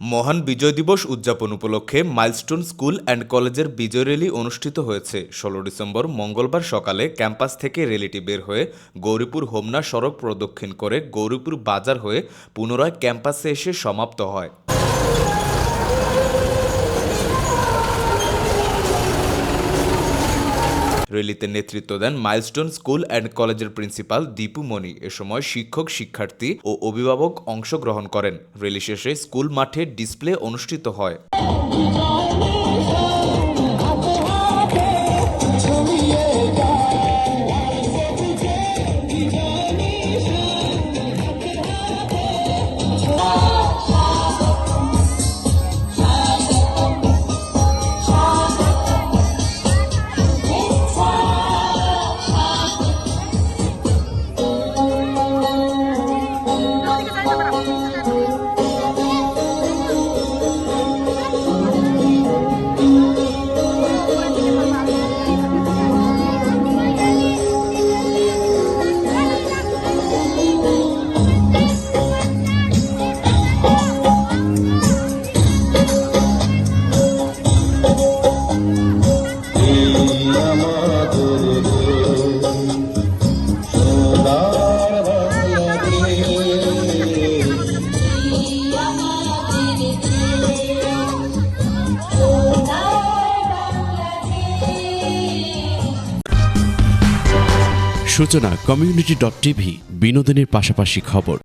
মহান বিজয় দিবস উদযাপন উপলক্ষে মাইলস্টোন স্কুল অ্যান্ড কলেজের বিজয় র্যালি অনুষ্ঠিত হয়েছে। 16 ডিসেম্বর মঙ্গলবার সকালে ক্যাম্পাস থেকে র্যালিটি বের হয়ে গৌরীপুর হোমনা সড়ক প্রদক্ষিণ করে গৌরীপুর বাজার হয়ে পুনরায় ক্যাম্পাসে এসে সমাপ্ত হয়। র্যালিতে নেতৃত্ব দেন মাইলস্টোন স্কুল অ্যান্ড কলেজের প্রিন্সিপাল দীপু মনি। এ সময় শিক্ষক, শিক্ষার্থী ও অভিভাবক অংশগ্রহণ করেন। র্যালি শেষে স্কুল মাঠে ডিসপ্লে অনুষ্ঠিত হয়। সূচনা community.tv বিনোদনের পাশাপাশি খবর।